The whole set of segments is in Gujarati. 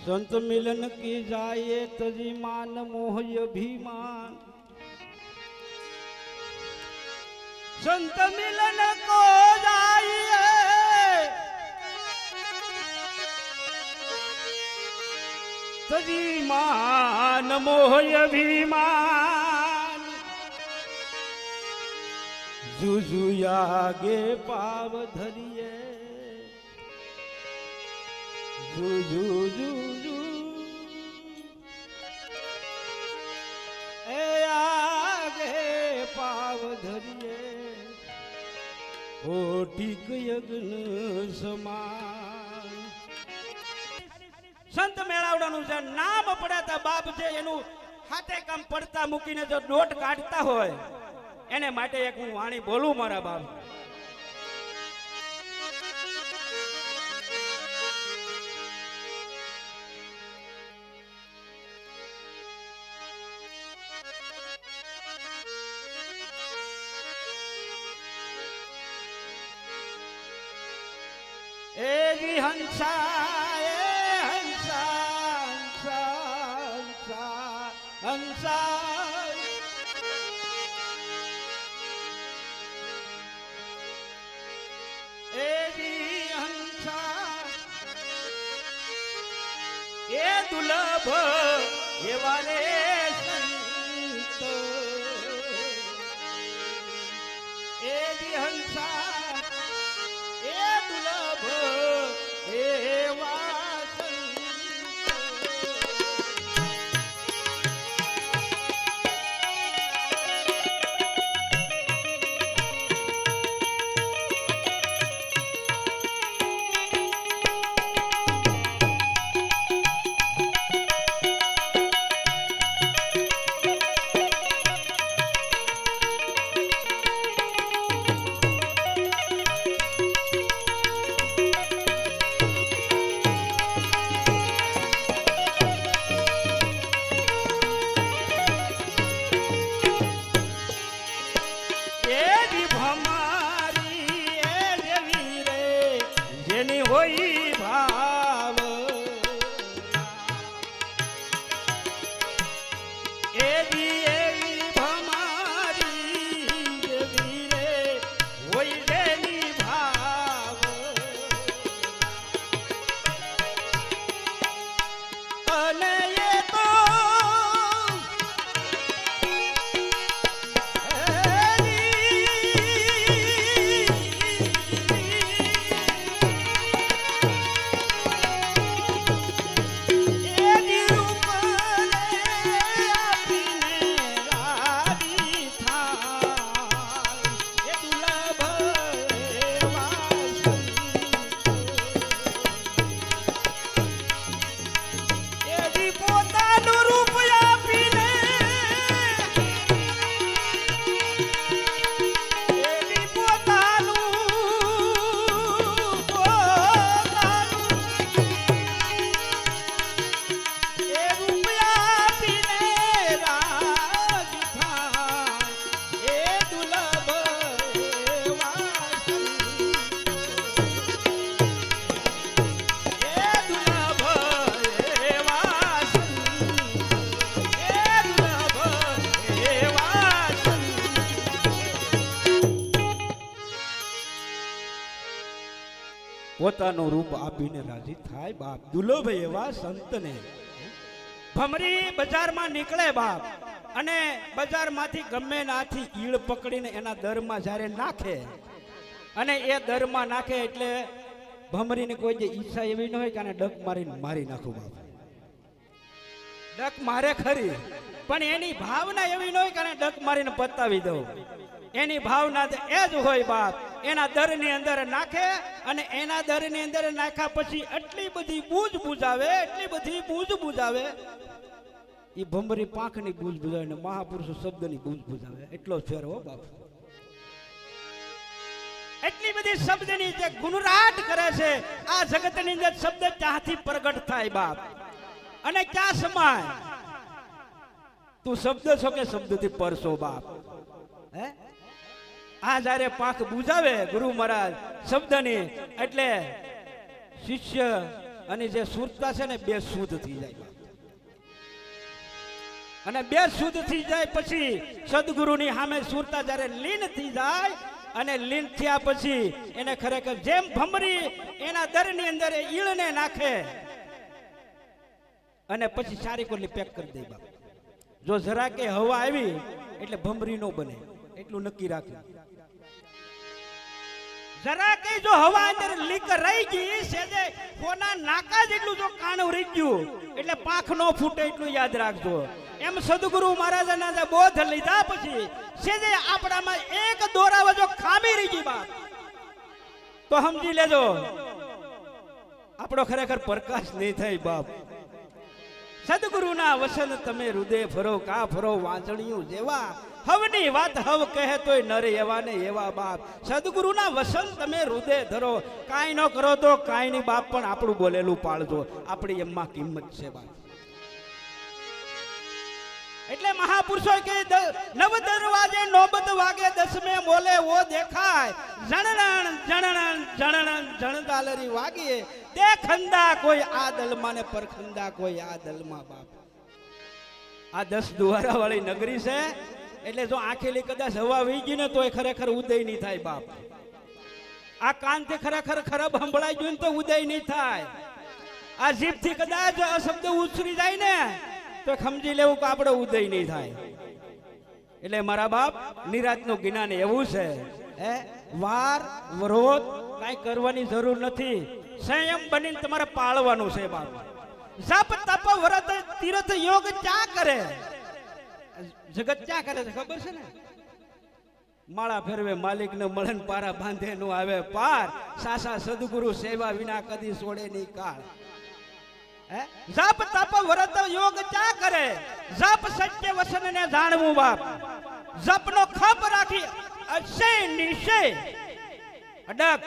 संत मिलन की जाए तजी मान मोह अभिमान। संत मिलन को जाइए तजी मान मोह अभिमान। जुजुयागे पाव धरिए जुजु जुजु ए आगे पाव धरिए ओटिक यज्ञ समान। संत मेळावડાનું જે નામ પડ્યા બાપ છે એનું હાથે કામ પડતા મૂકીને જો દોટ કાઢતા હોય એને માટે એક હું વાણી બોલું મારા બાપ। ए जी हंसा हंसा हंसा हंसा हंसा ए जी हंसा ए दुर्लभ ये वाले संत ए जी हंसा ए दुर्लभ एवा પોતાનું રૂપ આપીને રાજી થાય બાપ। દુર્લભ એવા સંતને ભમરી બજારમાં નીકળે બાપ અને બજારમાંથી ગમે નાથી ઈળ પકડીને એના દરમાં જ્યારે નાખે અને એ દરમાં નાખે એટલે ભમરીને કોઈ જે ઈચ્છા એવી ન હોય કે આને ડક મારીને મારી નાખું બાપ। ડક મારે ખરી પણ એની ભાવના એવી ન હોય કે આને ડક મારીને પતાવી દઉં। એની ભાવના એ જ હોય બાપ। એના દરની અંદર નાખે અને એના દરની અંદર નાખ્યા પછી એટલી બધી બૂજ બુજાવે એટલી બધી બૂજ બુજાવે એ ભમરી પાંખની બૂજ બુજાવે ને મહાપુરુષ શબ્દની બૂજ બુજાવે એટલો ફેર હો બાપ। એટલી બધી શબ્દની જે ગુણરાટ કરે છે આ જગતની અંદર શબ્દ ક્યાંથી પ્રગટ થાય બાપ અને ક્યાં સમાય? તું શબ્દ છો કે શબ્દથી પરસો બાપ? હે આ જ્યારે પાંખ બુજાવે ગુરુ મહારાજ શબ્દની એટલે શિષ્ય અને જે સુરતા છે ને બે શુદ્ધ થઈ જાય અને બે શુદ્ધ થઈ જાય પછી સદગુરુની સામે સુરતા જ્યારે લીન થઈ જાય અને લીન થયા પછી એને ખરેખર જેમ ભમરી એના દરની અંદર ઈળને નાખે અને પછી સારી કોલી પેક કરી દે બાપ. જો જરા કે હવા આવી એટલે ભમરી નો બને એટલું નક્કી રાખ્યું. જરા કે જો હવા અંદર લીક રહી ગઈ સેજે કોના નાકા જેટલું જો કાણું રહી ગયું એટલે પાંખ નો ફૂટે એટલું યાદ રાખજો. એમ સદગુરુ મહારાજના જે બોધ લીધા પછી સેજે આપણામાં એક દોરાવા જો ખામી રહી ગઈ બાપ તો સમજી લેજો આપણો ખરેખર પ્રકાશ નહીં થાય બાપ. સદગુરુના વસન તમે હૃદય ફરો કા ફરો વાંચણિયું જેવા હવની વાત હવ કહે તોય નરે એવા ને એવા બાપ. સદગુરુના વસન તમે હૃદય ધરો કાંઈ ન કરો તો કાંઈ નહીં બાપ પણ આપણું બોલેલું પાળજો આપણી એમાં કિંમત છે બાપ. એટલે મહાપુરુષો કે નવ દરવાજે નોબત વાગે દસમે બોલે વો દેખાય જણણ જણણ જણણ જણદાલરી વાગે તે ખંદા કોઈ આ દલમાં ને પરખંદા કોઈ આ દલમાં બાપ. આ 10 દુવારા વાળી નગરી છે એટલે જો આંખેલી કદાચ હવા વહી ગઈ ને તો એ ખરેખર ઉદય નહીં થાય બાપ. આ કાનથી ખરેખર ખરાબ સંભળાઈ ગયું તો ઉદય નહીં થાય. આ જીભથી કદાચ અશબ્દ ઉછરી જાય ને તો સમજી લેવું કે આપણે ઉદય નહીં થાય. એટલે મારા બાપ નિરાતનું જ્ઞાન એવું છે હે વાર વરોધ કાંઈ કરવાની જરૂર નથી. સંયમ બનીને તમારે પાળવાનું છે બાપ. જપ તપ વ્રત તીર્થ યોગ ચા કરે જગત ચા કરે છે ખબર છે ને. માળા ફેરવે માલિક ને મળે પારા બાંધે નો આવે પાર સાસા સદગુરુ સેવા વિના કદી છોડે નહીં કાળ. જપ તપ વ્રત યોગ ચા કરે જપ સત્ય વસન ને જાણવું બાપ. જપ નો ખપ રાખી અક્ષય નિશ્ચય અડક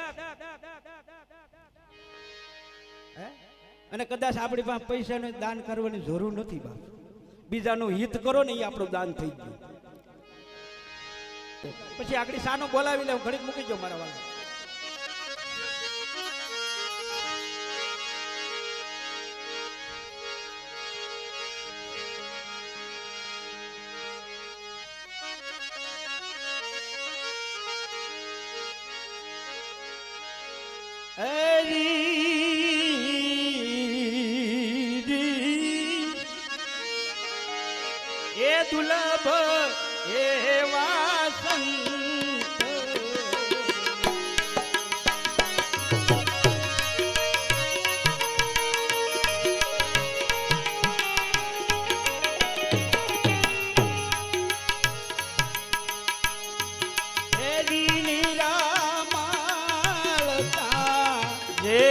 અને કદાચ આપણી પાસે પૈસાને દાન કરવાની જરૂર નથી બાપ. બીજાનું હિત કરો ને એ આપણું દાન થઈ ગયું. પછી આગળ સાનો બોલાવી લે ઘડીક મૂકી જો મારા વાળા. એ દુર્લભ એવા સંત એની નિરામળતા જે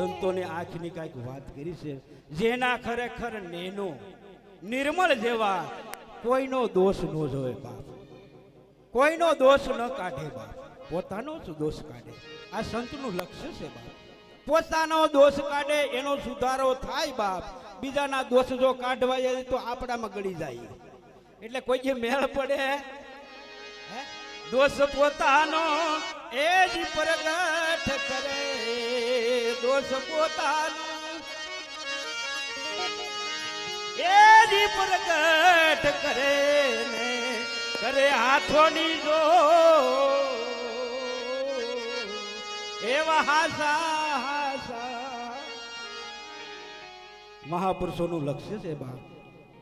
સંતોની આંખની કાંઈક વાત કરી છે. જેના ખરેખર નેનો નિર્મળ જેવા કોઈનો દોષ ન જોવે બાપ. કોઈનો દોષ ન કાઢે બાપ. પોતાનો જ દોષ કાઢે. આ સંતનું લક્ષ્ય છે બાપ. પોતાનો દોષ કાઢે એનો સુધારો થાય બાપ. બીજાના દોષ જો કાઢવા જાય તો આપણામાં ગળી જાય. એટલે કોઈ જે મેળ પડે દોષ પોતાનો એ જ પ્રગટ કરે. દોષ પોતાનો જી પ્રગટ કરે ને કરે હાથોની જો એવા હાસા હાસા મહાપુરુષોનું લક્ષ્ય છે બાપ.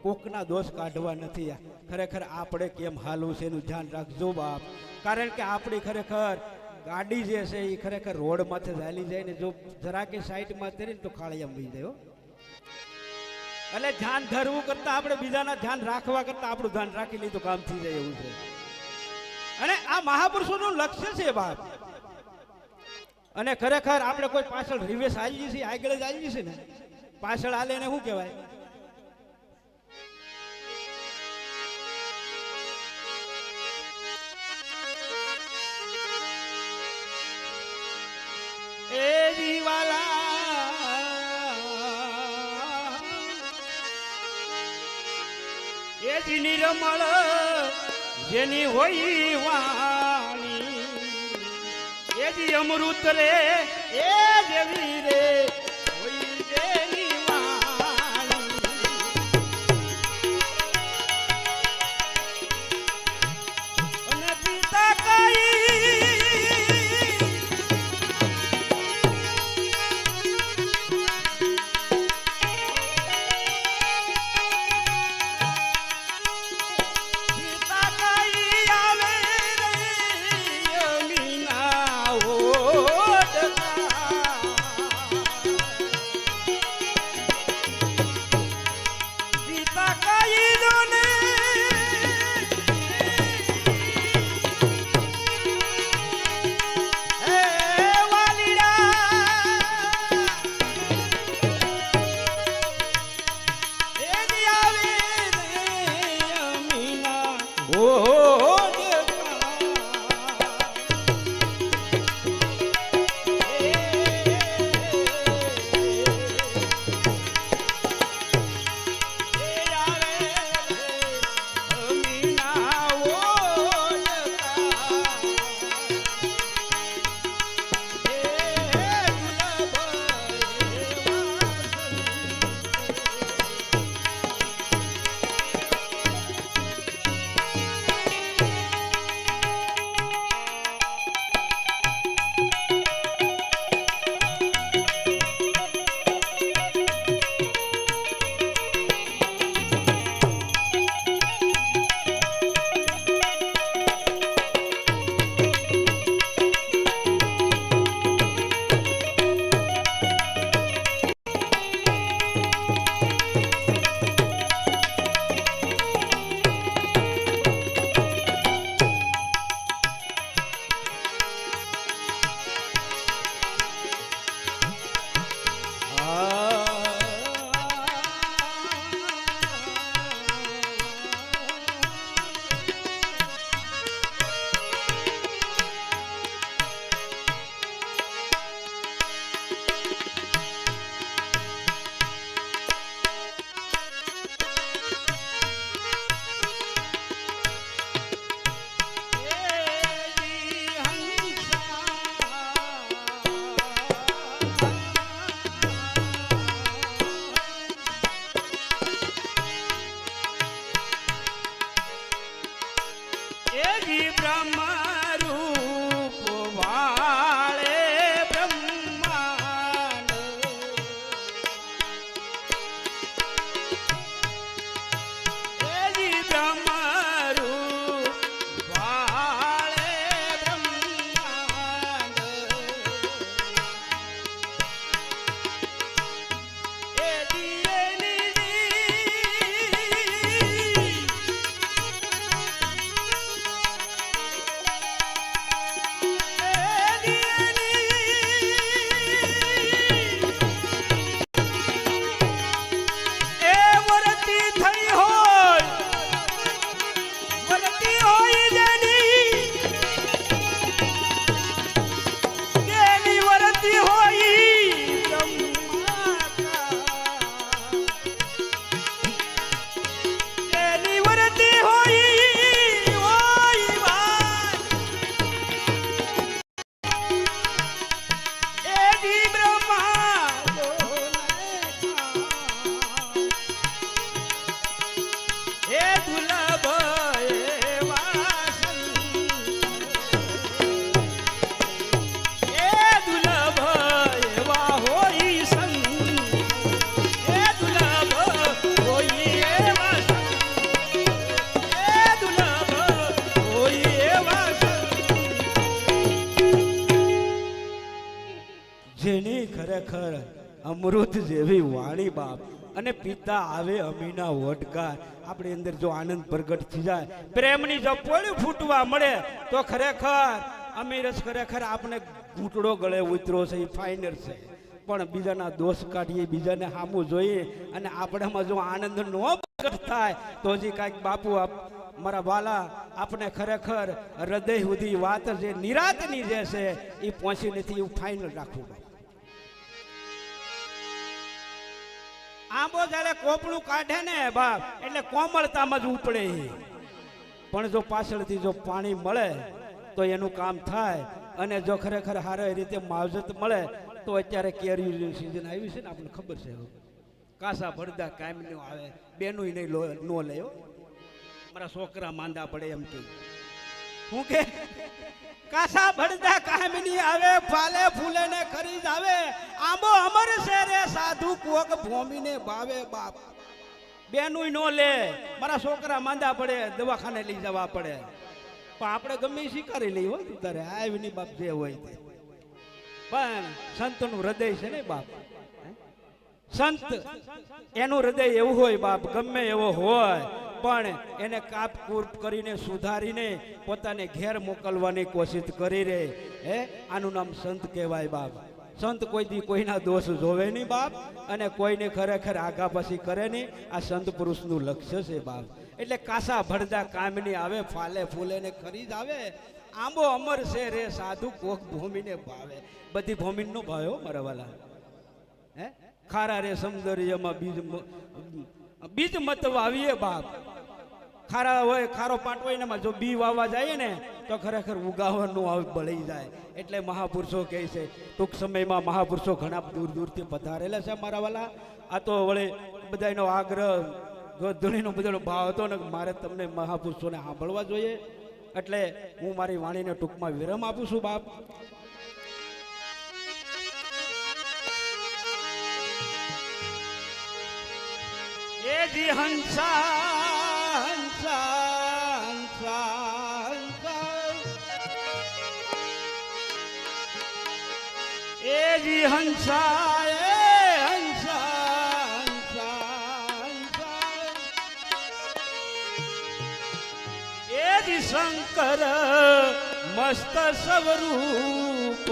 કોકના દોષ કાઢવા નથી. ખરેખર આપણે કેમ હાલવું છે એનું ધ્યાન રાખજો બાપ. કારણ કે આપણી ખરેખર ગાડી જે છે એ ખરેખર રોડ માથે ચાલી જાય ને જો જરા કે સાઈડમાં તરી ને તો ખાળિયામાં વહી જાય. એટલે ધ્યાન ધરવું કરતા આપણે બીજાના ધ્યાન રાખવા કરતા આપણું ધ્યાન રાખી લીધું કામ થઈ જાય એવું છે. અને આ મહાપુરુષોનું લક્ષ્ય છે બાપ. અને ખરેખર આપણે કોઈ પાછળ રિવેસ આવી જશે, આગળ જ આવી જશે ને, પાછળ હાલે ને શું કહેવાય? એ જીવાલા એ જી નિર્મળ જેની હોય વાણી એ જી અમૃત રે એ જેવી રે હોય જેની વાણી અને પિતા કઈ ખરેખર અમૃત જેવી વાણી બાપ અને પિતા આવે અમીના વટકાર આપણી અંદર જો આનંદ પ્રગટ થઈ જાય પ્રેમની જો પોળી ફૂટવા મળે તો ખરેખર અમીરસ ખરેખર આપણે ઘૂંટડો ગળે ઉતરો છે એ ફાઇનલ છે પણ બીજાના દોષ કાઢીએ બીજાને સામું જોઈએ અને આપણામાં જો આનંદ નો પ્રગટ થાય તો હજી કાંઈક બાપુ મારા વાલા આપણે ખરેખર હૃદય સુધી વાત જે નિરાતની જે છે એ પહોંચી નથી એવું ફાઇનલ રાખવું આંબો જ્યારે કોપડું કાઢે ને બાપ એટલે કોમળતામાં જ ઉપડે પણ જો પાછળથી જો પાણી મળે તો એનું કામ થાય અને જો ખરેખર સારી રીતે માવજત મળે તો અત્યારે કેરીની સિઝન આવી છે ને આપણને ખબર છે કાસા ભરદા કાયમ નો આવે બેનું નહીં નો લેવો મારા છોકરા માંદા પડે એમ કે હું કે કાસા ભરદા કાયમની આવે ફાલે ફૂલે ને ખરીદ આવે આંબો અમર છે રે સાધુ કોક ભૂમિને ભાવે બાપ બેનું નો લે મારા છોકરા માંદા પડે દવાખાને લઈ જવા પડે પણ આપણે ગમે સ્વીકારી લઈ હોય તારે આવી બાપ જે હોય તે પણ સંતનું હૃદય છે ને બાપ સંત એનું હૃદય એવું હોય બાપ ગમે એવો હોય પણ એને કાપ કૂપ કરીને સુધારીને પોતાને ઘેર મોકલવાની કોશિશ કરી રે આનું નામ સંત કહેવાય બાપ સંત કોઈ દી કોઈના દોષ જોવે નહીં બાપ અને કોઈને ખરેખર આગા પછી કરે નહીં આ સંત પુરુષનું લક્ષ્ય છે બાપ એટલે કાસા ભરદા કામની આવે ફાલે ફૂલે ને ખરીદ આવે આંબો અમર છે રે સાધુ કોક ભૂમિને ભાવે બધી ભૂમિ નો ભાવ્યો મારા વાલા ખારા રે સૌંદર્યમાં બીજ મત વાવીએ બાપ ખારા હોય ખારો પાટ હોય ને જો બી વાવવા જાય ને તો ખરેખર ઉગાવવાનું બળી જાય એટલે મહાપુરુષો કહે છે ટૂંક સમયમાં મહાપુરુષો ઘણા દૂર દૂરથી પધારેલા છે મારા વાલા આ તો વળે બધાનો આગ્રહ ધૂણીનો બધાનો ભાવ હતો ને મારે તમને મહાપુરુષોને સાંભળવા જોઈએ એટલે હું મારી વાણીને ટૂંકમાં વિરામ આપું છું બાપ એ જી હંસા હંસા હંસા એ જી હંસા શંકર મસ્ત સ્વરૂપ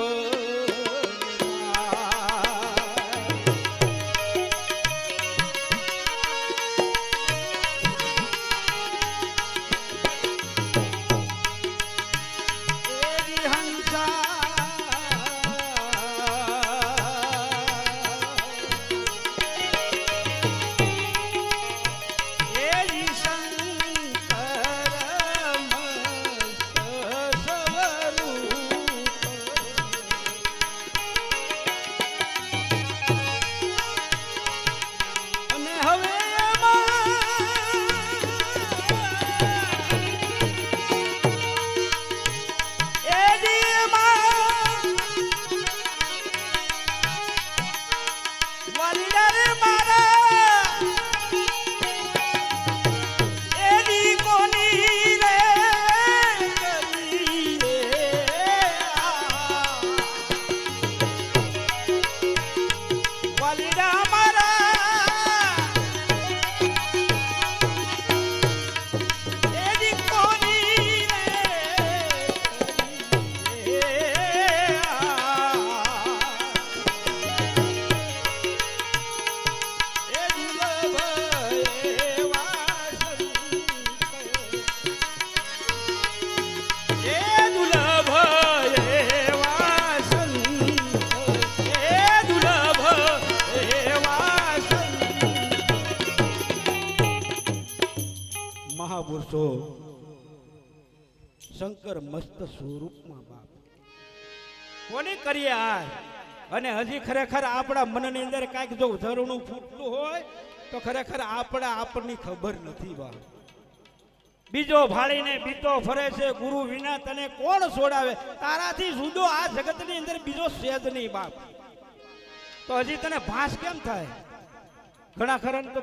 મહાપુરુષો શંકર મસ્ત સ્વરૂપમાં બાપ કોને કરીએ આ અને હજી ખરેખર આપણા મનની અંદર કાંઈક જો ઝરણું ફૂટતું હોય તો ખરેખર આપણની ખબર નથી બાપ બીજો ભાળીને બીતો ફરે છે ગુરુ વિના તને કોણ છોડાવે તારાથી જુદો આ જગતની અંદર બીજો સેજ નહીં બાપ તો હજી તને ભાસ કેમ થાય ઘણા ખરા તો